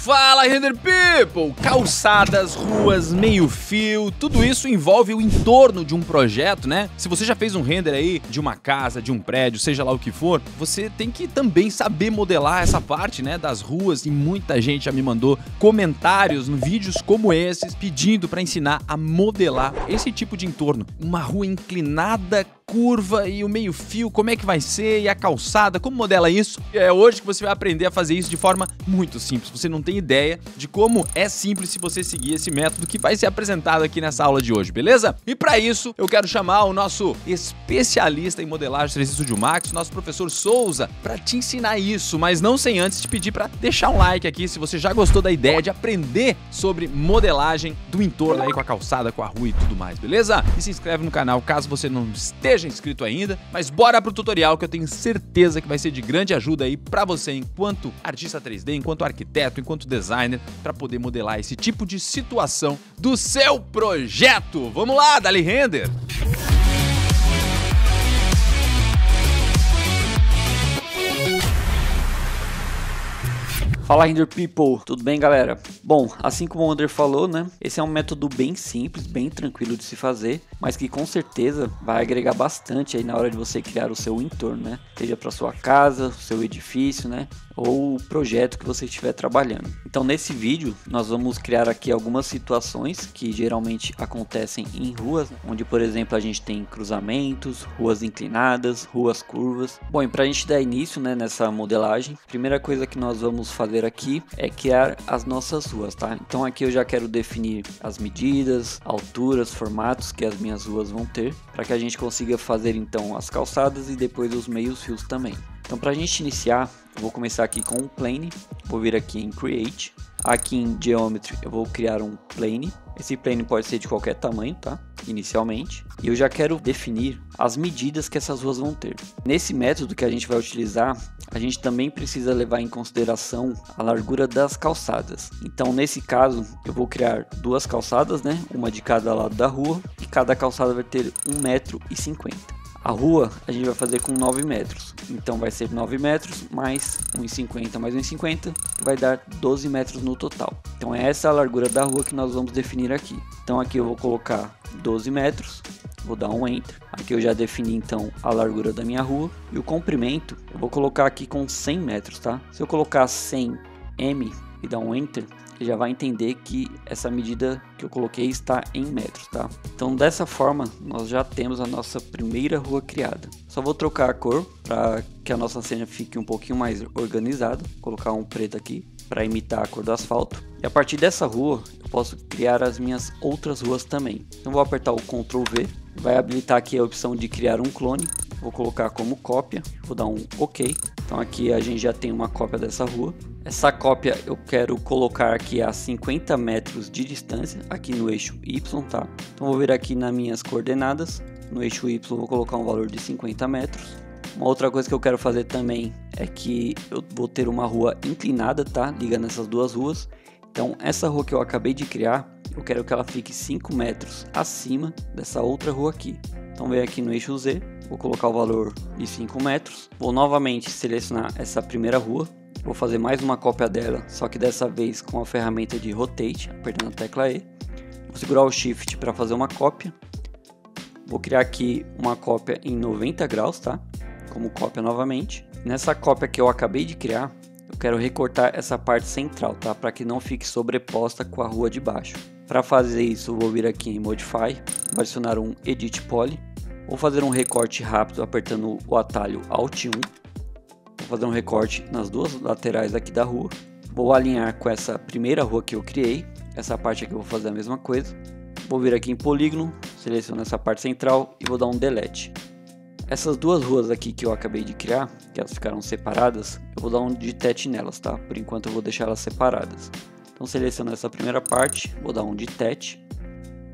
Fala, Render People! Calçadas, ruas, meio-fio, tudo isso envolve o entorno de um projeto, né? Se você já fez um render aí de uma casa, de um prédio, seja lá o que for, você tem que também saber modelar essa parte, né, das ruas, e muita gente já me mandou comentários em vídeos como esses pedindo para ensinar a modelar esse tipo de entorno. Uma rua inclinada, curva e o meio-fio, como é que vai ser, e a calçada, como modela isso? É hoje que você vai aprender a fazer isso de forma muito simples. Você não tem ideia de como é simples se você seguir esse método que vai ser apresentado aqui nessa aula de hoje, beleza? E para isso, eu quero chamar o nosso especialista em modelagem 3D Studio Max, nosso professor Souza, para te ensinar isso, mas não sem antes te pedir para deixar um like aqui se você já gostou da ideia de aprender sobre modelagem do entorno aí com a calçada, com a rua e tudo mais, beleza? E se inscreve no canal caso você não esteja inscrito ainda, mas bora pro tutorial que eu tenho certeza que vai ser de grande ajuda aí para você enquanto artista 3D, enquanto arquiteto, enquanto designer, para poder modelar esse tipo de situação do seu projeto. Vamos lá, dá-lhe render! Fala, Render People, tudo bem, galera? Bom, assim como o Ander falou, né, esse é um método bem simples, bem tranquilo de se fazer, mas que com certeza vai agregar bastante aí na hora de você criar o seu entorno, né? Seja para sua casa, seu edifício, né, ou o projeto que você estiver trabalhando. Então, nesse vídeo, nós vamos criar aqui algumas situações que geralmente acontecem em ruas, onde, por exemplo, a gente tem cruzamentos, ruas inclinadas, ruas curvas. Bom, e para a gente dar início, né, nessa modelagem, a primeira coisa que nós vamos fazer aqui é criar as nossas ruas, tá? Então aqui eu já quero definir as medidas, alturas, formatos que as minhas ruas vão ter, para que a gente consiga fazer então as calçadas e depois os meios fios também. Então, para a gente iniciar, eu vou começar aqui com um plane, vou vir aqui em Create, aqui em Geometry eu vou criar um plane. Esse plane pode ser de qualquer tamanho, tá? Inicialmente. E eu já quero definir as medidas que essas ruas vão ter. Nesse método que a gente vai utilizar, a gente também precisa levar em consideração a largura das calçadas. Então, nesse caso, eu vou criar duas calçadas, né? Uma de cada lado da rua, e cada calçada vai ter 1,50 m. A rua a gente vai fazer com 9 metros, então vai ser 9 metros mais 1,50 mais 1,50, vai dar 12 metros no total. Então é essa a largura da rua que nós vamos definir aqui. Então aqui eu vou colocar 12 metros, vou dar um Enter. Aqui eu já defini então a largura da minha rua, e o comprimento eu vou colocar aqui com 100 metros, tá? Se eu colocar 100 m e dar um Enter, você já vai entender que essa medida que eu coloquei está em metros, tá? Então dessa forma nós já temos a nossa primeira rua criada. Só vou trocar a cor para que a nossa cena fique um pouquinho mais organizada. Vou colocar um preto aqui para imitar a cor do asfalto. E a partir dessa rua eu posso criar as minhas outras ruas também. Então vou apertar o Ctrl V, vai habilitar aqui a opção de criar um clone. Vou colocar como cópia, vou dar um OK. Então aqui a gente já tem uma cópia dessa rua. Essa cópia eu quero colocar aqui a 50 metros de distância, aqui no eixo Y, tá? Então vou vir aqui nas minhas coordenadas, no eixo Y vou colocar um valor de 50 metros. Uma outra coisa que eu quero fazer também é que eu vou ter uma rua inclinada, tá? Ligando essas duas ruas. Então essa rua que eu acabei de criar, eu quero que ela fique 5 metros acima dessa outra rua aqui. Então venho aqui no eixo Z, vou colocar o valor de 5 metros. Vou novamente selecionar essa primeira rua. Vou fazer mais uma cópia dela, só que dessa vez com a ferramenta de Rotate, apertando a tecla E. Vou segurar o Shift para fazer uma cópia. Vou criar aqui uma cópia em 90 graus, tá? Como cópia novamente. Nessa cópia que eu acabei de criar, eu quero recortar essa parte central, tá? Para que não fique sobreposta com a rua de baixo. Para fazer isso, eu vou vir aqui em Modify, vou adicionar um Edit Poly. Vou fazer um recorte rápido apertando o atalho Alt 1. Vou fazer um recorte nas duas laterais aqui da rua. Vou alinhar com essa primeira rua que eu criei. Essa parte aqui eu vou fazer a mesma coisa. Vou vir aqui em polígono, seleciono essa parte central e vou dar um delete. Essas duas ruas aqui que eu acabei de criar, que elas ficaram separadas, eu vou dar um detach nelas, tá? Por enquanto eu vou deixar elas separadas. Então seleciono essa primeira parte, vou dar um detach.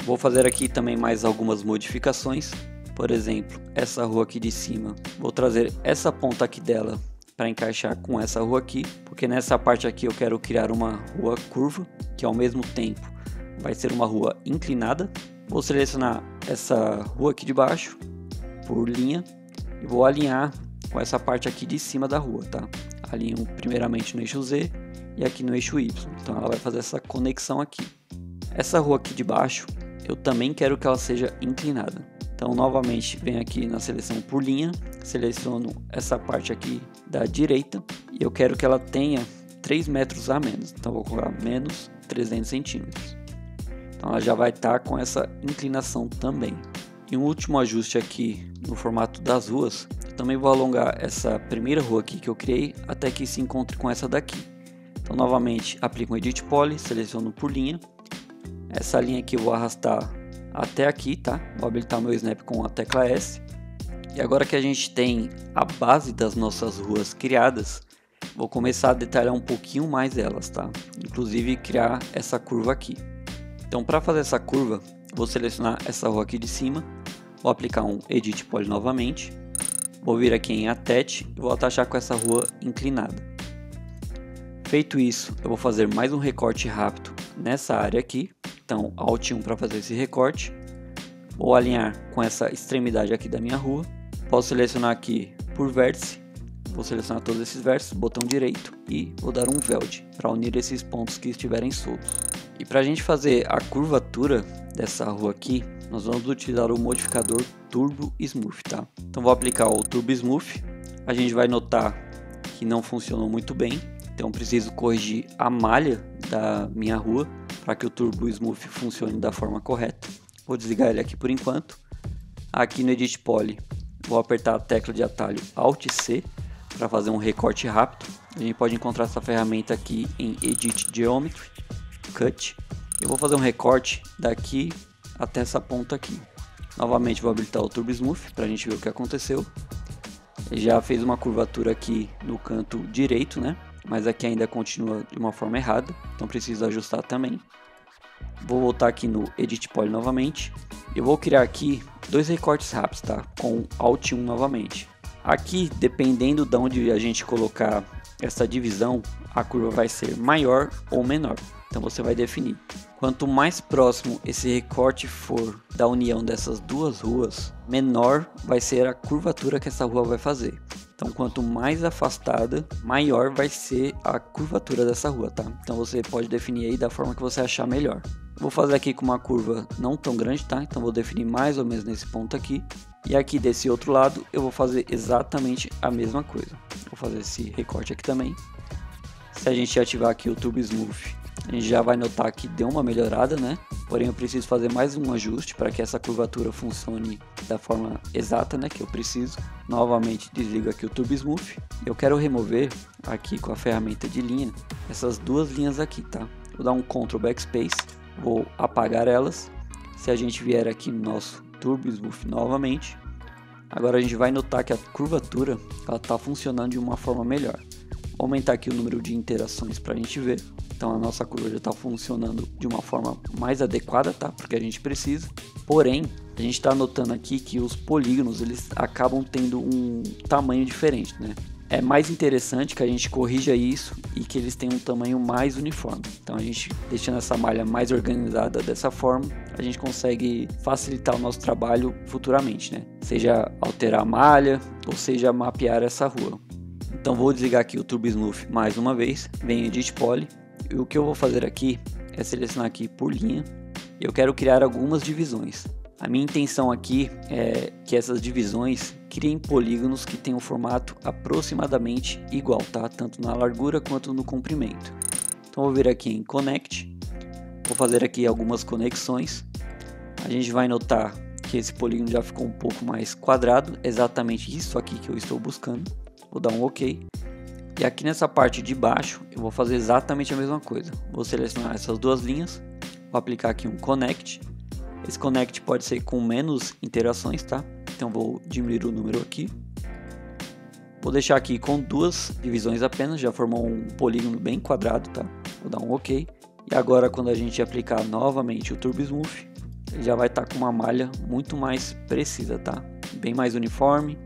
Vou fazer aqui também mais algumas modificações. Por exemplo, essa rua aqui de cima, vou trazer essa ponta aqui dela para encaixar com essa rua aqui, porque nessa parte aqui eu quero criar uma rua curva, que ao mesmo tempo vai ser uma rua inclinada. Vou selecionar essa rua aqui de baixo por linha e vou alinhar com essa parte aqui de cima da rua, tá? Alinho primeiramente no eixo Z e aqui no eixo Y. Então ela vai fazer essa conexão aqui. Essa rua aqui de baixo, eu também quero que ela seja inclinada. Então novamente venho aqui na seleção por linha, seleciono essa parte aqui da direita e eu quero que ela tenha 3 metros a menos. Então vou colocar menos 300 centímetros. Então ela já vai estar com essa inclinação também. E um último ajuste aqui no formato das ruas, eu também vou alongar essa primeira rua aqui que eu criei até que se encontre com essa daqui. Então novamente aplico um Edit Poly, seleciono por linha. Essa linha aqui eu vou arrastar até aqui, tá? Vou habilitar meu Snap com a tecla S. E agora que a gente tem a base das nossas ruas criadas, vou começar a detalhar um pouquinho mais elas, tá? Inclusive criar essa curva aqui. Então para fazer essa curva, vou selecionar essa rua aqui de cima, vou aplicar um Edit Poly novamente, vou vir aqui em Attach e vou atachar com essa rua inclinada. Feito isso, eu vou fazer mais um recorte rápido nessa área aqui. Então Alt 1 para fazer esse recorte, vou alinhar com essa extremidade aqui da minha rua, posso selecionar aqui por vértice, vou selecionar todos esses vértices, botão direito e vou dar um Weld para unir esses pontos que estiverem soltos. E para a gente fazer a curvatura dessa rua aqui, nós vamos utilizar o modificador Turbo Smooth, tá? Então vou aplicar o Turbo Smooth, a gente vai notar que não funcionou muito bem, então preciso corrigir a malha da minha rua para que o Turbo Smooth funcione da forma correta. Vou desligar ele aqui por enquanto. Aqui no Edit Poly, vou apertar a tecla de atalho Alt C para fazer um recorte rápido. A gente pode encontrar essa ferramenta aqui em Edit Geometry, Cut. Eu vou fazer um recorte daqui até essa ponta aqui. Novamente vou habilitar o Turbo Smooth para a gente ver o que aconteceu. Ele já fez uma curvatura aqui no canto direito, né? Mas aqui ainda continua de uma forma errada, então preciso ajustar também. Vou voltar aqui no Edit Poly novamente. Eu vou criar aqui 2 recortes rápidos, tá? Com Alt 1 novamente. Aqui, dependendo de onde a gente colocar essa divisão, a curva vai ser maior ou menor. Então você vai definir. Quanto mais próximo esse recorte for da união dessas duas ruas, menor vai ser a curvatura que essa rua vai fazer. Então quanto mais afastada, maior vai ser a curvatura dessa rua, tá? Então você pode definir aí da forma que você achar melhor. Vou fazer aqui com uma curva não tão grande, tá? Então vou definir mais ou menos nesse ponto aqui. E aqui desse outro lado eu vou fazer exatamente a mesma coisa. Vou fazer esse recorte aqui também. Se a gente ativar aqui o Turbo Smooth, a gente já vai notar que deu uma melhorada, né? Porém eu preciso fazer mais um ajuste para que essa curvatura funcione da forma exata, né? Que eu preciso. Novamente desligo aqui o Turbo Smooth. Eu quero remover aqui com a ferramenta de linha essas duas linhas aqui, tá? Vou dar um Ctrl Backspace, vou apagar elas. Se a gente vier aqui no nosso Turbo Smooth novamente, agora a gente vai notar que a curvatura ela está funcionando de uma forma melhor. Vou aumentar aqui o número de interações para a gente ver. Então a nossa curva já está funcionando de uma forma mais adequada, tá? Porque a gente precisa. Porém, a gente está notando aqui que os polígonos eles acabam tendo um tamanho diferente, né? É mais interessante que a gente corrija isso e que eles tenham um tamanho mais uniforme. Então a gente deixando essa malha mais organizada dessa forma, a gente consegue facilitar o nosso trabalho futuramente, né? Seja alterar a malha ou seja mapear essa rua. Então vou desligar aqui o Turbo Smooth mais uma vez, venho em Edit Poly. E o que eu vou fazer aqui é selecionar aqui por linha. E eu quero criar algumas divisões. A minha intenção aqui é que essas divisões criem polígonos que tenham um formato aproximadamente igual, tá? Tanto na largura quanto no comprimento. Então vou vir aqui em Connect, vou fazer aqui algumas conexões. A gente vai notar que esse polígono já ficou um pouco mais quadrado, exatamente isso aqui que eu estou buscando. Vou dar um OK. E aqui nessa parte de baixo eu vou fazer exatamente a mesma coisa. Vou selecionar essas duas linhas, vou aplicar aqui um Connect. Esse Connect pode ser com menos interações, tá? Então vou diminuir o número aqui. Vou deixar aqui com duas divisões apenas, já formou um polígono bem quadrado, tá? Vou dar um OK. E agora quando a gente aplicar novamente o Turbo Smooth, ele já vai estar com uma malha muito mais precisa, tá? Bem mais uniforme.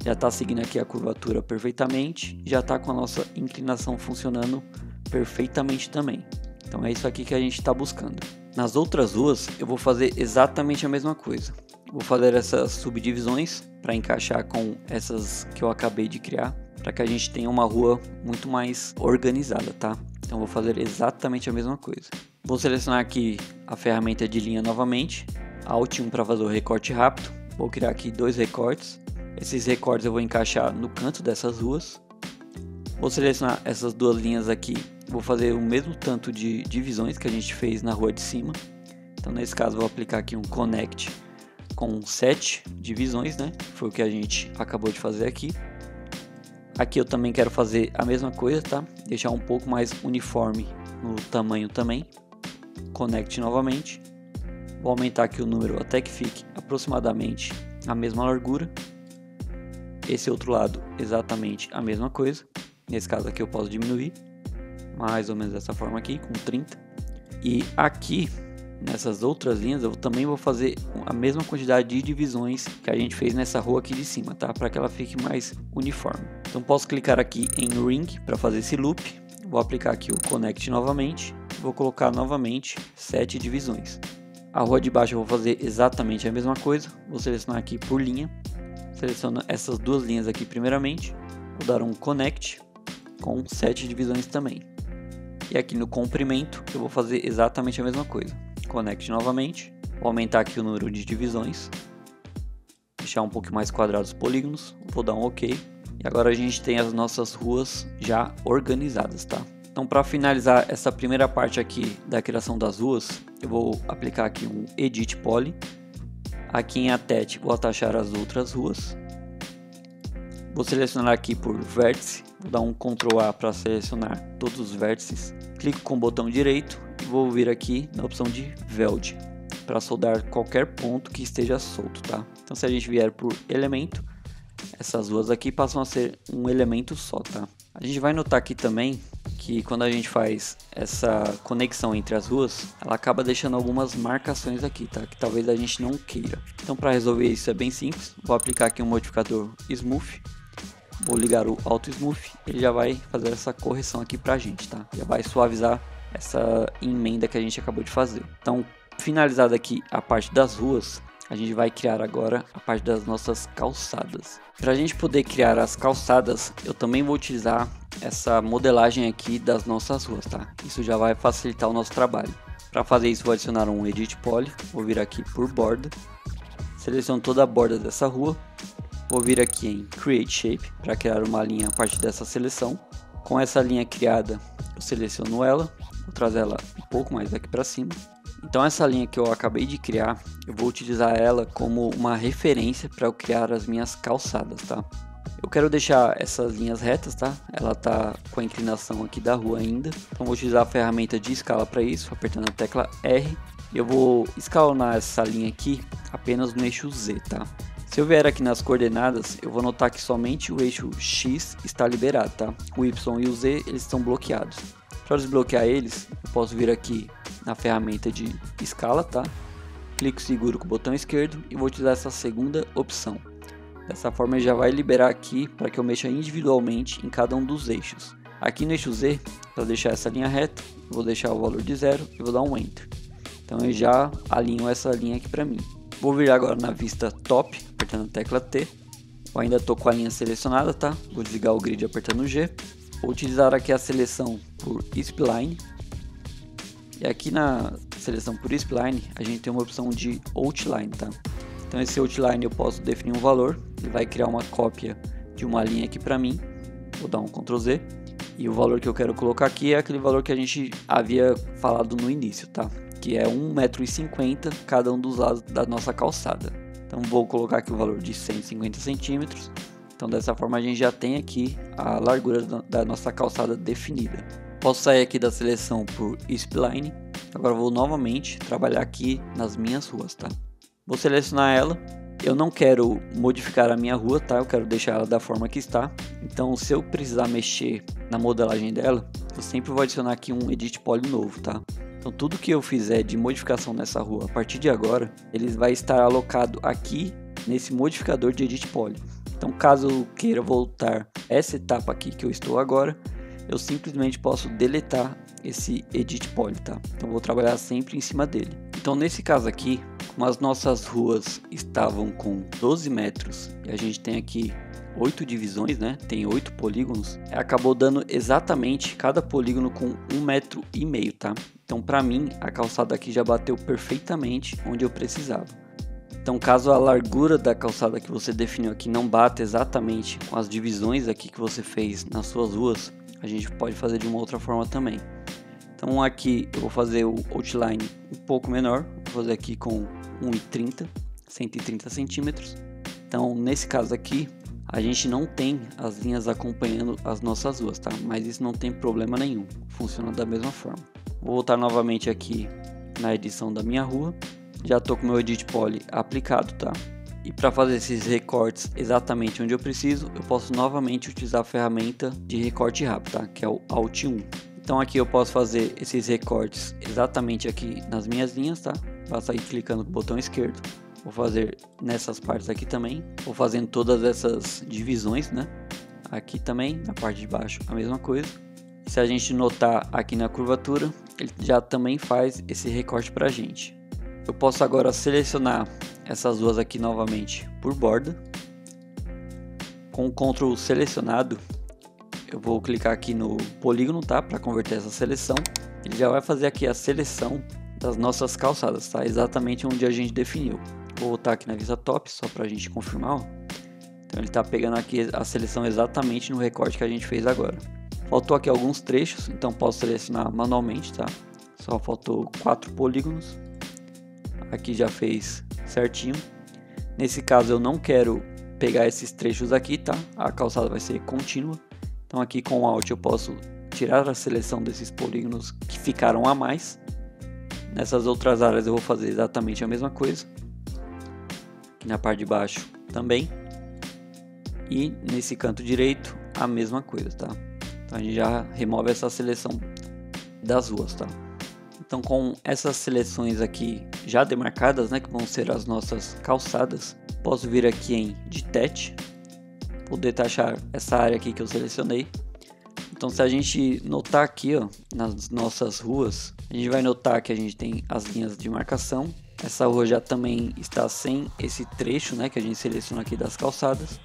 Já está seguindo aqui a curvatura perfeitamente. Já está com a nossa inclinação funcionando perfeitamente também. Então é isso aqui que a gente está buscando. Nas outras ruas eu vou fazer exatamente a mesma coisa. Vou fazer essas subdivisões para encaixar com essas que eu acabei de criar, para que a gente tenha uma rua muito mais organizada, tá? Então vou fazer exatamente a mesma coisa. Vou selecionar aqui a ferramenta de linha novamente, Alt 1 para fazer o recorte rápido. Vou criar aqui 2 recortes. Esses recortes eu vou encaixar no canto dessas ruas. Vou selecionar essas duas linhas aqui. Vou fazer o mesmo tanto de divisões que a gente fez na rua de cima. Então nesse caso vou aplicar aqui um Connect com 7 divisões, né? Foi o que a gente acabou de fazer aqui. Aqui eu também quero fazer a mesma coisa, tá? Deixar um pouco mais uniforme no tamanho também. Connect novamente. Vou aumentar aqui o número até que fique aproximadamente a mesma largura. Esse outro lado exatamente a mesma coisa. Nesse caso aqui eu posso diminuir. Mais ou menos dessa forma aqui, com 30. E aqui, nessas outras linhas, eu também vou fazer a mesma quantidade de divisões que a gente fez nessa rua aqui de cima, tá? Para que ela fique mais uniforme. Então posso clicar aqui em Ring para fazer esse loop. Vou aplicar aqui o Connect novamente. Vou colocar novamente 7 divisões. A rua de baixo eu vou fazer exatamente a mesma coisa. Vou selecionar aqui por linha. Seleciono essas duas linhas aqui primeiramente. Vou dar um Connect com 7 divisões também. E aqui no comprimento eu vou fazer exatamente a mesma coisa. Connect novamente. Vou aumentar aqui o número de divisões. Deixar um pouco mais quadrados os polígonos. Vou dar um OK. E agora a gente tem as nossas ruas já organizadas, tá? Então para finalizar essa primeira parte aqui da criação das ruas, eu vou aplicar aqui um Edit Poly. Aqui em Attach vou atachar as outras ruas. Vou selecionar aqui por vértice. Vou dar um Ctrl A para selecionar todos os vértices. Clico com o botão direito e vou vir aqui na opção de Weld para soldar qualquer ponto que esteja solto, tá? Então se a gente vier por elemento, essas ruas aqui passam a ser um elemento só, tá? A gente vai notar aqui também que quando a gente faz essa conexão entre as ruas, ela acaba deixando algumas marcações aqui, tá? Que talvez a gente não queira. Então para resolver isso é bem simples. Vou aplicar aqui um modificador Smooth. Vou ligar o Auto Smooth. Ele já vai fazer essa correção aqui pra gente, tá? Já vai suavizar essa emenda que a gente acabou de fazer. Então, finalizada aqui a parte das ruas, a gente vai criar agora a parte das nossas calçadas. Para a gente poder criar as calçadas, eu também vou utilizar essa modelagem aqui das nossas ruas, tá? Isso já vai facilitar o nosso trabalho. Para fazer isso, vou adicionar um Edit Poly. Vou vir aqui por borda. Seleciono toda a borda dessa rua. Vou vir aqui em Create Shape para criar uma linha a partir dessa seleção. Com essa linha criada, eu seleciono ela. Vou trazer ela um pouco mais aqui para cima. Então essa linha que eu acabei de criar, eu vou utilizar ela como uma referência para eu criar as minhas calçadas, tá? Eu quero deixar essas linhas retas, tá? Ela tá com a inclinação aqui da rua ainda. Então vou utilizar a ferramenta de escala para isso, apertando a tecla R. E eu vou escalonar essa linha aqui apenas no eixo Z, tá? Se eu vier aqui nas coordenadas, eu vou notar que somente o eixo X está liberado, tá? O Y e o Z, eles estão bloqueados. Para desbloquear eles, eu posso vir aqui na ferramenta de escala, tá? Clico seguro com o botão esquerdo e vou utilizar essa segunda opção. Dessa forma ele já vai liberar aqui para que eu mexa individualmente em cada um dos eixos. Aqui no eixo Z, para deixar essa linha reta, eu vou deixar o valor de 0 e vou dar um Enter. Então eu já alinho essa linha aqui para mim. Vou vir agora na vista Top, apertando a tecla T. Eu ainda estou com a linha selecionada, tá? Vou desligar o grid apertando G. Vou utilizar aqui a seleção por Spline. E aqui na seleção por Spline, a gente tem uma opção de Outline, tá? Então esse Outline eu posso definir um valor. Ele vai criar uma cópia de uma linha aqui para mim. Vou dar um Ctrl Z. E o valor que eu quero colocar aqui é aquele valor que a gente havia falado no início, tá? Que é 1,50 m cada um dos lados da nossa calçada. Então vou colocar aqui o valor de 150 centímetros. Então dessa forma a gente já tem aqui a largura da nossa calçada definida. Posso sair aqui da seleção por Spline. Agora vou novamente trabalhar aqui nas minhas ruas, tá? Vou selecionar ela. Eu não quero modificar a minha rua, tá? Eu quero deixar ela da forma que está. Então se eu precisar mexer na modelagem dela, eu sempre vou adicionar aqui um Edit Poly novo, tá? Então tudo que eu fizer de modificação nessa rua a partir de agora, ele vai estar alocado aqui nesse modificador de Edit Poly. Então caso eu queira voltar essa etapa aqui que eu estou agora, eu simplesmente posso deletar esse Edit Poly, tá? Então vou trabalhar sempre em cima dele. Então nesse caso aqui, como as nossas ruas estavam com 12 metros e a gente tem aqui 8 divisões, né? Tem 8 polígonos. Acabou dando exatamente cada polígono com 1,5 metro, tá? Então, para mim, a calçada aqui já bateu perfeitamente onde eu precisava. Então, caso a largura da calçada que você definiu aqui não bata exatamente com as divisões aqui que você fez nas suas ruas, a gente pode fazer de uma outra forma também. Então, aqui eu vou fazer o outline um pouco menor, vou fazer aqui com 1,30, 130 centímetros. Então, nesse caso aqui, a gente não tem as linhas acompanhando as nossas ruas, tá? Mas isso não tem problema nenhum, funciona da mesma forma. Vou voltar novamente aqui na edição da minha rua. Já estou com o meu Edit Poly aplicado, tá? E para fazer esses recortes exatamente onde eu preciso, eu posso novamente utilizar a ferramenta de recorte rápido, tá? Que é o Alt 1. Então aqui eu posso fazer esses recortes exatamente aqui nas minhas linhas, tá? Basta ir clicando com o botão esquerdo. Vou fazer nessas partes aqui também. Vou fazendo todas essas divisões, né? Aqui também, na parte de baixo, a mesma coisa. E se a gente notar aqui na curvatura, ele já também faz esse recorte pra gente. Eu posso agora selecionar essas duas aqui novamente por borda. Com o Ctrl selecionado, eu vou clicar aqui no polígono, tá? Para converter essa seleção. Ele já vai fazer aqui a seleção das nossas calçadas, tá? Exatamente onde a gente definiu. Vou voltar aqui na vista top, só para a gente confirmar, ó. Então ele está pegando aqui a seleção exatamente no recorte que a gente fez agora. Faltou aqui alguns trechos, então posso selecionar manualmente, tá? Só faltou 4 polígonos. Aqui já fez certinho. Nesse caso eu não quero pegar esses trechos aqui, tá? A calçada vai ser contínua. Então aqui com o Alt eu posso tirar a seleção desses polígonos que ficaram a mais. Nessas outras áreas eu vou fazer exatamente a mesma coisa. Aqui na parte de baixo também. E nesse canto direito a mesma coisa, tá? Então a gente já remove essa seleção das ruas, tá? Então com essas seleções aqui já demarcadas, né, que vão ser as nossas calçadas, posso vir aqui em Detach, vou detachar essa área aqui que eu selecionei. Então se a gente notar aqui, ó, nas nossas ruas, a gente vai notar que a gente tem as linhas de marcação. Essa rua já também está sem esse trecho, né, que a gente seleciona aqui das calçadas.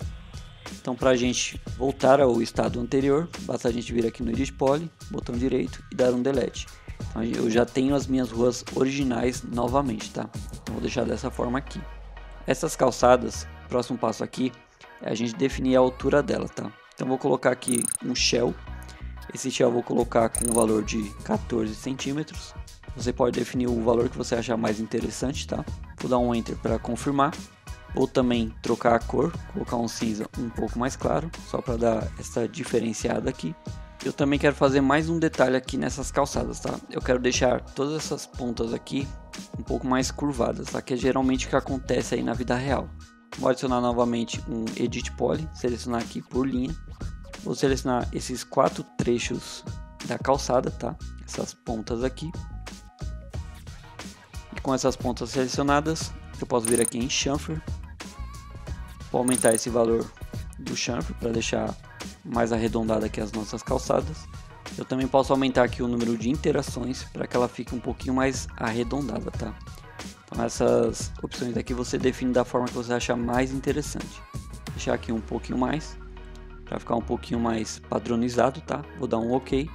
Então para a gente voltar ao estado anterior, basta a gente vir aqui no Edit Poly, botão direito e dar um Delete. Então eu já tenho as minhas ruas originais novamente, tá? Então vou deixar dessa forma aqui. Essas calçadas, próximo passo aqui, é a gente definir a altura dela, tá? Então vou colocar aqui um shell. Esse shell eu vou colocar com um valor de 14 centímetros. Você pode definir o valor que você achar mais interessante, tá? Vou dar um Enter para confirmar. Ou também trocar a cor, colocar um cinza um pouco mais claro, só para dar essa diferenciada aqui. Eu também quero fazer mais um detalhe aqui nessas calçadas, tá? Eu quero deixar todas essas pontas aqui um pouco mais curvadas, tá? Que é geralmente o que acontece aí na vida real. Vou adicionar novamente um Edit Poly, selecionar aqui por linha. Vou selecionar esses 4 trechos da calçada, tá? Essas pontas aqui. E com essas pontas selecionadas, eu posso vir aqui em Chamfer. Vou aumentar esse valor do chamfer para deixar mais arredondada aqui as nossas calçadas. Eu também posso aumentar aqui o número de interações para que ela fique um pouquinho mais arredondada, tá? Então essas opções aqui você define da forma que você achar mais interessante. Vou deixar aqui um pouquinho mais para ficar um pouquinho mais padronizado, tá? Vou dar um OK.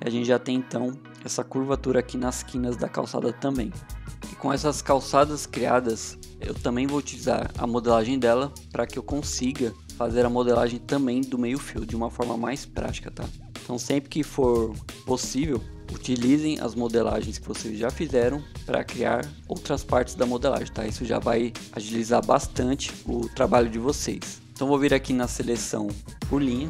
E a gente já tem então essa curvatura aqui nas quinas da calçada também. E com essas calçadas criadas, eu também vou utilizar a modelagem dela para que eu consiga fazer a modelagem também do meio fio de uma forma mais prática, tá? Então sempre que for possível, utilizem as modelagens que vocês já fizeram para criar outras partes da modelagem, tá? Isso já vai agilizar bastante o trabalho de vocês. Então vou vir aqui na seleção por linha,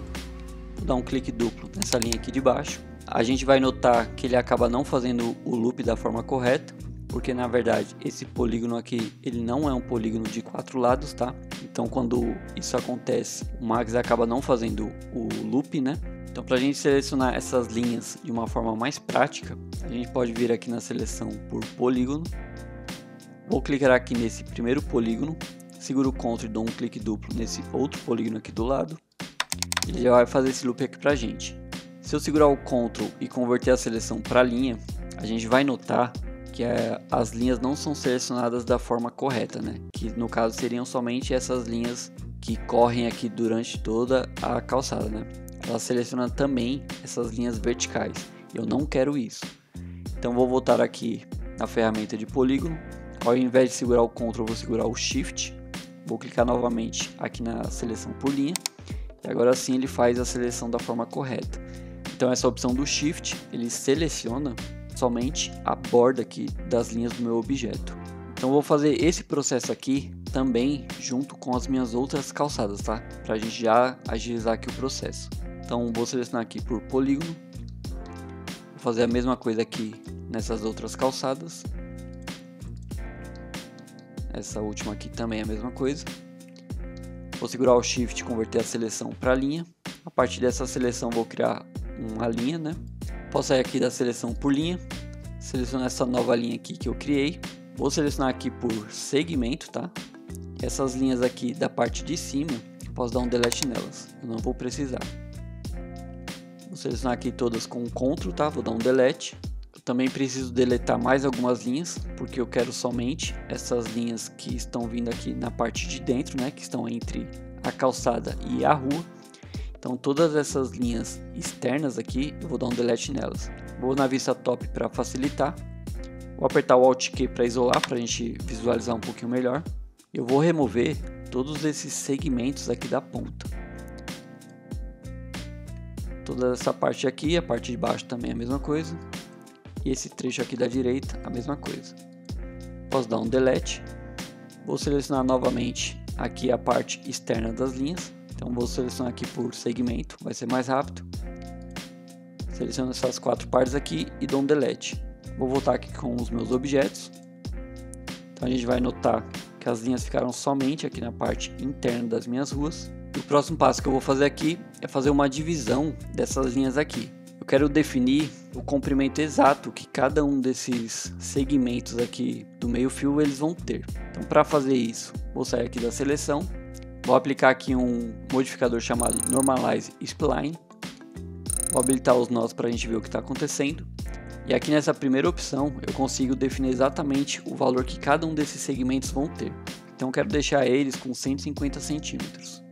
vou dar um clique duplo nessa linha aqui de baixo. A gente vai notar que ele acaba não fazendo o loop da forma correta, porque na verdade esse polígono aqui ele não é um polígono de 4 lados, tá? Então quando isso acontece, o Max acaba não fazendo o loop, né? Então para a gente selecionar essas linhas de uma forma mais prática, a gente pode vir aqui na seleção por polígono. Vou clicar aqui nesse primeiro polígono, seguro o Ctrl e dou um clique duplo nesse outro polígono aqui do lado. Ele já vai fazer esse loop aqui pra gente. Se eu segurar o Ctrl e converter a seleção para linha, a gente vai notar que as linhas não são selecionadas da forma correta, né? Que no caso seriam somente essas linhas que correm aqui durante toda a calçada, né? Ela seleciona também essas linhas verticais. Eu não quero isso. Então vou voltar aqui na ferramenta de polígono. Ao invés de segurar o Ctrl, eu vou segurar o Shift. Vou clicar novamente aqui na seleção por linha. E agora sim ele faz a seleção da forma correta. Então essa opção do Shift, ele seleciona somente a borda aqui das linhas do meu objeto. Então vou fazer esse processo aqui também junto com as minhas outras calçadas, tá? Pra gente já agilizar aqui o processo. Então vou selecionar aqui por polígono. Vou fazer a mesma coisa aqui nessas outras calçadas. Essa última aqui também é a mesma coisa. Vou segurar o Shift e converter a seleção para linha. A partir dessa seleção vou criar uma linha, né? Posso sair aqui da seleção por linha, selecionar essa nova linha aqui que eu criei. Vou selecionar aqui por segmento, tá? Essas linhas aqui da parte de cima, posso dar um delete nelas, eu não vou precisar. Vou selecionar aqui todas com Ctrl, tá? Vou dar um delete. Eu também preciso deletar mais algumas linhas, porque eu quero somente essas linhas que estão vindo aqui na parte de dentro, né? Que estão entre a calçada e a rua. Então todas essas linhas externas aqui, eu vou dar um delete nelas. Vou na vista top para facilitar. Vou apertar o Alt Q para isolar, para a gente visualizar um pouquinho melhor. Eu vou remover todos esses segmentos aqui da ponta. Toda essa parte aqui, a parte de baixo também é a mesma coisa. E esse trecho aqui da direita, a mesma coisa. Posso dar um delete. Vou selecionar novamente aqui a parte externa das linhas. Então vou selecionar aqui por segmento, vai ser mais rápido. Seleciono essas 4 partes aqui e dou um delete. Vou voltar aqui com os meus objetos. Então a gente vai notar que as linhas ficaram somente aqui na parte interna das minhas ruas. E o próximo passo que eu vou fazer aqui é fazer uma divisão dessas linhas aqui. Eu quero definir o comprimento exato que cada um desses segmentos aqui do meio fio eles vão ter. Então para fazer isso, vou sair aqui da seleção. Vou aplicar aqui um modificador chamado Normalize Spline. Vou habilitar os nós para a gente ver o que está acontecendo. E aqui nessa primeira opção eu consigo definir exatamente o valor que cada um desses segmentos vão ter. Então eu quero deixar eles com 150 centímetros.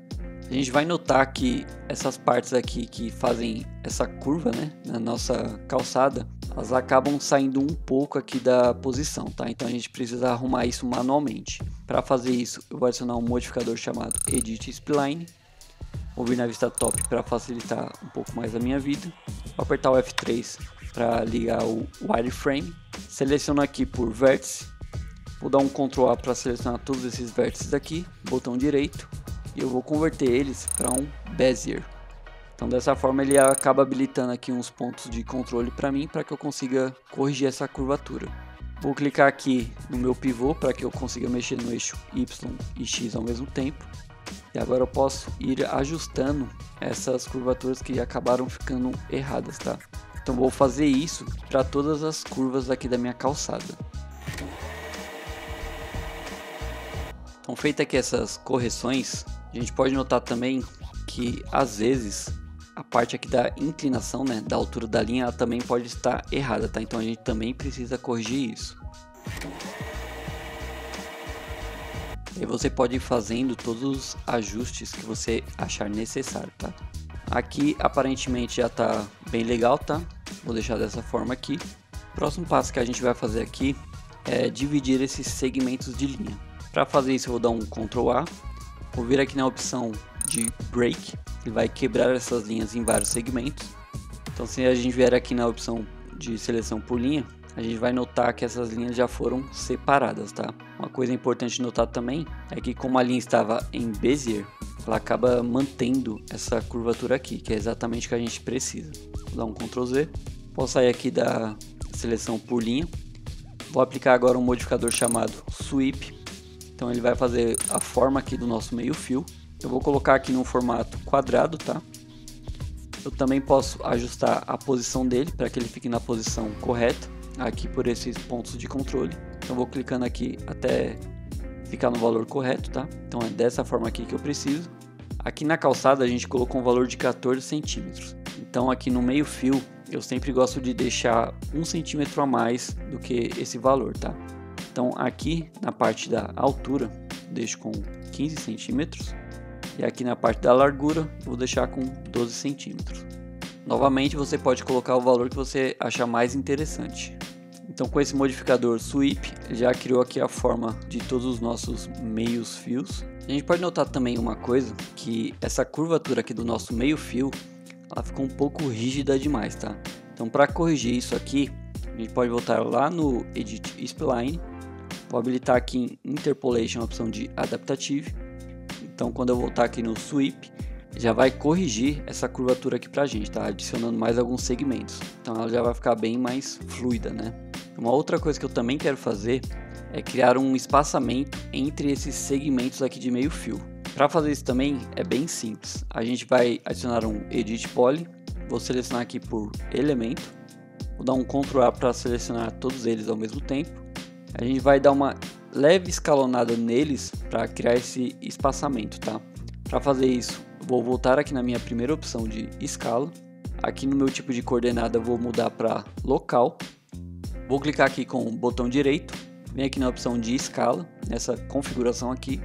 A gente vai notar que essas partes aqui que fazem essa curva, né, na nossa calçada, elas acabam saindo um pouco aqui da posição, tá? Então a gente precisa arrumar isso manualmente. Para fazer isso, eu vou adicionar um modificador chamado Edit Spline. Vou vir na vista top para facilitar um pouco mais a minha vida. Vou apertar o F3 para ligar o wireframe. Seleciono aqui por vértice. Vou dar um Ctrl A para selecionar todos esses vértices aqui. Botão direito. E eu vou converter eles para um Bezier. Então dessa forma ele acaba habilitando aqui uns pontos de controle para mim, para que eu consiga corrigir essa curvatura. Vou clicar aqui no meu pivô para que eu consiga mexer no eixo Y e X ao mesmo tempo. E agora eu posso ir ajustando essas curvaturas que acabaram ficando erradas, tá? Então vou fazer isso para todas as curvas aqui da minha calçada. Então feita aqui essas correções, a gente pode notar também que às vezes a parte aqui da inclinação, né, da altura da linha, ela também pode estar errada, tá? Então a gente também precisa corrigir isso. E você pode ir fazendo todos os ajustes que você achar necessário, tá? Aqui aparentemente já tá bem legal, tá? Vou deixar dessa forma aqui. O próximo passo que a gente vai fazer aqui é dividir esses segmentos de linha. Para fazer isso eu vou dar um Ctrl A. Vou vir aqui na opção de Break. Ele vai quebrar essas linhas em vários segmentos. Então se a gente vier aqui na opção de seleção por linha, a gente vai notar que essas linhas já foram separadas, tá? Uma coisa importante de notar também é que como a linha estava em Bezier, ela acaba mantendo essa curvatura aqui, que é exatamente o que a gente precisa. Vou dar um Ctrl Z. Posso sair aqui da seleção por linha. Vou aplicar agora um modificador chamado Sweep. Então ele vai fazer a forma aqui do nosso meio fio. Eu vou colocar aqui no formato quadrado, tá? Eu também posso ajustar a posição dele para que ele fique na posição correta, aqui por esses pontos de controle. Então vou clicando aqui até ficar no valor correto, tá? Então é dessa forma aqui que eu preciso. Aqui na calçada a gente colocou um valor de 14 centímetros. Então aqui no meio fio eu sempre gosto de deixar 1 centímetro a mais do que esse valor, tá? Então aqui na parte da altura deixo com 15 centímetros. E aqui na parte da largura, eu vou deixar com 12 centímetros. Novamente, você pode colocar o valor que você achar mais interessante. Então, com esse modificador Sweep, ele já criou aqui a forma de todos os nossos meios fios. A gente pode notar também uma coisa, que essa curvatura aqui do nosso meio fio, ela ficou um pouco rígida demais, tá? Então, para corrigir isso aqui, a gente pode voltar lá no Edit Spline, vou habilitar aqui em Interpolation a opção de Adaptative. Então, quando eu voltar aqui no Sweep, já vai corrigir essa curvatura aqui pra gente, tá? Adicionando mais alguns segmentos. Então, ela já vai ficar bem mais fluida, né? Uma outra coisa que eu também quero fazer é criar um espaçamento entre esses segmentos aqui de meio fio. Para fazer isso também é bem simples. A gente vai adicionar um Edit Poly, vou selecionar aqui por elemento, vou dar um Ctrl A para selecionar todos eles ao mesmo tempo. A gente vai dar uma leve escalonada neles para criar esse espaçamento, tá? Para fazer isso, eu vou voltar aqui na minha primeira opção de escala. Aqui no meu tipo de coordenada eu vou mudar para local. Vou clicar aqui com o botão direito, vem aqui na opção de escala, nessa configuração aqui.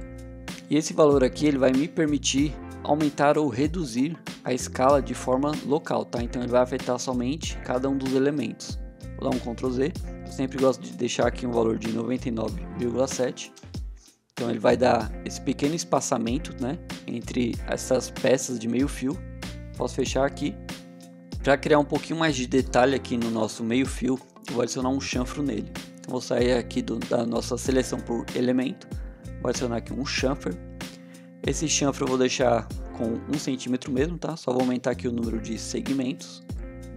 E esse valor aqui ele vai me permitir aumentar ou reduzir a escala de forma local, tá? Então ele vai afetar somente cada um dos elementos. Vou dar um Ctrl Z, eu sempre gosto de deixar aqui um valor de 99,7. Então ele vai dar esse pequeno espaçamento, né, entre essas peças de meio fio. Posso fechar aqui. Para criar um pouquinho mais de detalhe aqui no nosso meio fio, eu vou adicionar um chanfro nele. Então vou sair aqui da nossa seleção por elemento, vou adicionar aqui um chanfer. Esse chanfro eu vou deixar com 1 centímetro mesmo, tá? Só vou aumentar aqui o número de segmentos.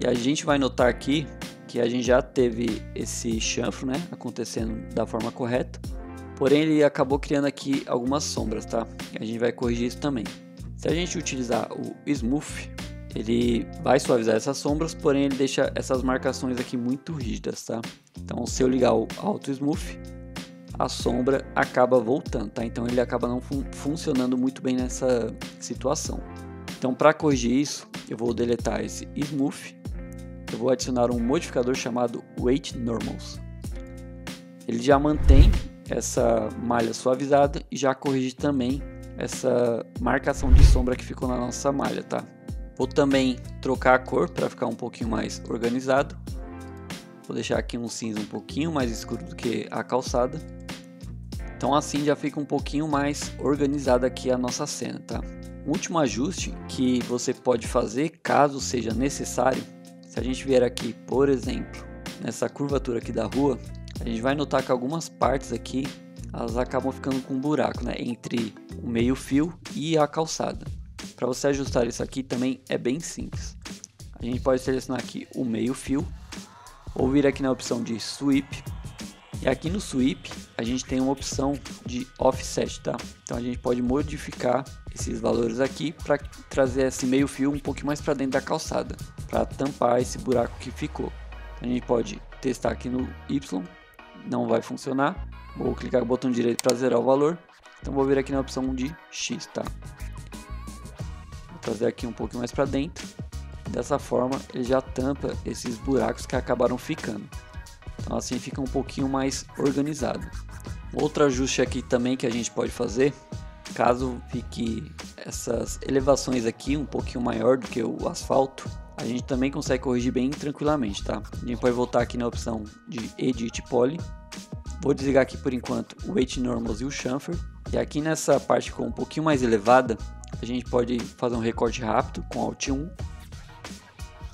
E a gente vai notar aqui que a gente já teve esse chanfro, né, acontecendo da forma correta. Porém ele acabou criando aqui algumas sombras, tá? A gente vai corrigir isso também. Se a gente utilizar o Smooth, ele vai suavizar essas sombras, porém ele deixa essas marcações aqui muito rígidas, tá? Então se eu ligar o Auto Smooth, a sombra acaba voltando, tá? Então ele acaba não funcionando muito bem nessa situação. Então para corrigir isso, eu vou deletar esse Smooth, eu vou adicionar um modificador chamado Weight Normals. Ele já mantém essa malha suavizada e já corrige também essa marcação de sombra que ficou na nossa malha, tá? Vou também trocar a cor para ficar um pouquinho mais organizado. Vou deixar aqui um cinza um pouquinho mais escuro do que a calçada. Então assim já fica um pouquinho mais organizada aqui a nossa cena, tá? Um último ajuste que você pode fazer caso seja necessário. Se a gente vier aqui, por exemplo, nessa curvatura aqui da rua, a gente vai notar que algumas partes aqui elas acabam ficando com um buraco, né, entre o meio fio e a calçada. Para você ajustar isso aqui também é bem simples. A gente pode selecionar aqui o meio fio, ou vir aqui na opção de Sweep. E aqui no Sweep a gente tem uma opção de Offset, tá? Então a gente pode modificar esses valores aqui para trazer esse meio fio um pouquinho mais para dentro da calçada, para tampar esse buraco que ficou. A gente pode testar aqui no Y, não vai funcionar. Vou clicar no botão direito para zerar o valor. Então vou vir aqui na opção de X, tá? Vou trazer aqui um pouquinho mais para dentro. Dessa forma ele já tampa esses buracos que acabaram ficando. Então assim fica um pouquinho mais organizado. Outro ajuste aqui também que a gente pode fazer, caso fique essas elevações aqui um pouquinho maior do que o asfalto, a gente também consegue corrigir bem tranquilamente, tá? A gente pode voltar aqui na opção de Edit Poly. Vou desligar aqui por enquanto o Weight Normals e o Chamfer. E aqui nessa parte com um pouquinho mais elevada, a gente pode fazer um recorte rápido com Alt 1.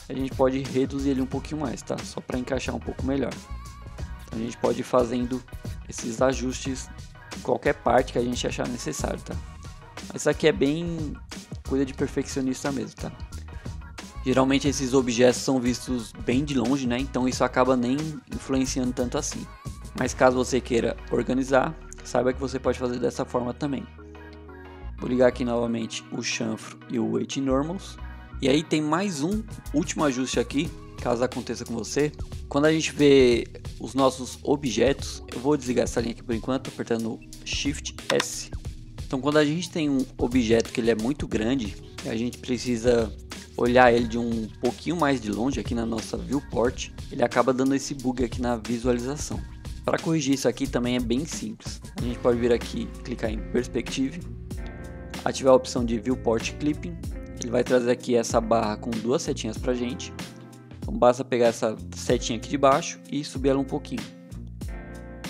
A gente pode reduzir ele um pouquinho mais, tá? Só para encaixar um pouco melhor. Então a gente pode ir fazendo esses ajustes em qualquer parte que a gente achar necessário, tá? Isso aqui é bem coisa de perfeccionista mesmo, tá? Geralmente esses objetos são vistos bem de longe, né? Então isso acaba nem influenciando tanto assim. Mas caso você queira organizar, saiba que você pode fazer dessa forma também. Vou ligar aqui novamente o chanfro e o Weight Normals. E aí tem mais um último ajuste aqui, caso aconteça com você. Quando a gente vê os nossos objetos, eu vou desligar essa linha aqui por enquanto, apertando Shift S. Então quando a gente tem um objeto que ele é muito grande, a gente precisa olhar ele de um pouquinho mais de longe aqui na nossa viewport, ele acaba dando esse bug aqui na visualização. Para corrigir isso aqui também é bem simples. A gente pode vir aqui, clicar em Perspective, ativar a opção de Viewport Clipping. Ele vai trazer aqui essa barra com 2 setinhas pra gente. Então basta pegar essa setinha aqui de baixo e subir ela um pouquinho.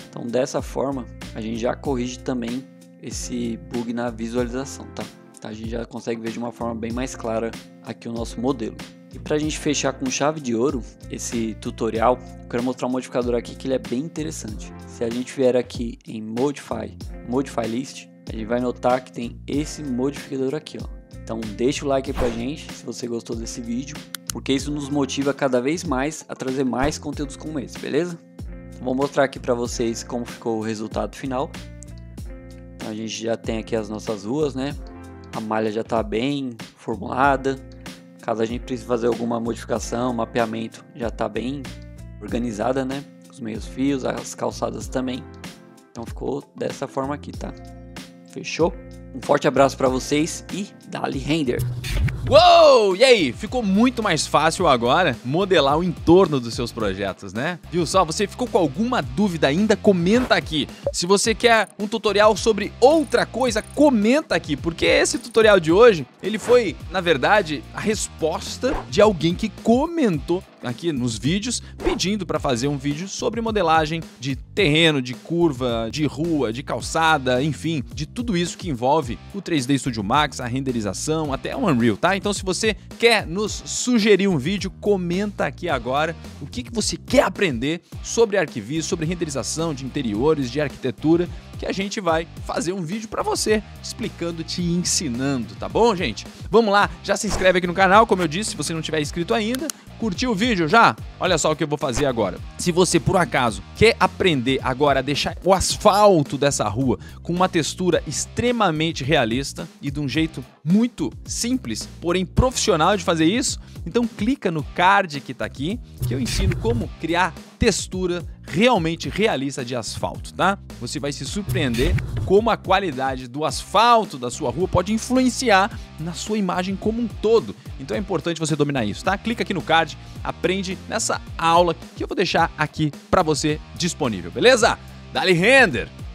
Então dessa forma a gente já corrige também esse bug na visualização, tá? A gente já consegue ver de uma forma bem mais clara aqui o nosso modelo. E para a gente fechar com chave de ouro esse tutorial, eu quero mostrar um modificador aqui que ele é bem interessante. Se a gente vier aqui em Modify List, a gente vai notar que tem esse modificador aqui, ó. Então deixa o like aí pra gente se você gostou desse vídeo, porque isso nos motiva cada vez mais a trazer mais conteúdos como esse, beleza? Então, vou mostrar aqui para vocês como ficou o resultado final. Então, a gente já tem aqui as nossas ruas, né? A malha já está bem formulada. Caso a gente precise fazer alguma modificação, mapeamento já está bem organizada, né? Os meios fios, as calçadas também. Então ficou dessa forma aqui, tá? Fechou? Um forte abraço para vocês e dá-lhe render! Uou! E aí? Ficou muito mais fácil agora modelar o entorno dos seus projetos, né? Viu só? Você ficou com alguma dúvida ainda? Comenta aqui. Se você quer um tutorial sobre outra coisa, comenta aqui, porque esse tutorial de hoje, ele foi, na verdade, a resposta de alguém que comentou aqui nos vídeos, pedindo para fazer um vídeo sobre modelagem de terreno, de curva, de rua, de calçada, enfim, de tudo isso que envolve o 3D Studio Max, a renderização, até o Unreal, tá? Então se você quer nos sugerir um vídeo, comenta aqui agora o que você quer aprender sobre arquivismo, sobre renderização de interiores, de arquitetura, que a gente vai fazer um vídeo para você, explicando, te ensinando, tá bom, gente? Vamos lá, já se inscreve aqui no canal, como eu disse, se você não tiver inscrito ainda. Curtiu o vídeo já? Olha só o que eu vou fazer agora. Se você, por acaso, quer aprender agora a deixar o asfalto dessa rua com uma textura extremamente realista e de um jeito muito simples, porém profissional de fazer isso, então clica no card que tá aqui, que eu ensino como criar textura realmente realista de asfalto, tá? Você vai se surpreender como a qualidade do asfalto da sua rua pode influenciar na sua imagem como um todo. Então é importante você dominar isso, tá? Clica aqui no card, aprende nessa aula que eu vou deixar aqui para você disponível, beleza? Dá-lhe render!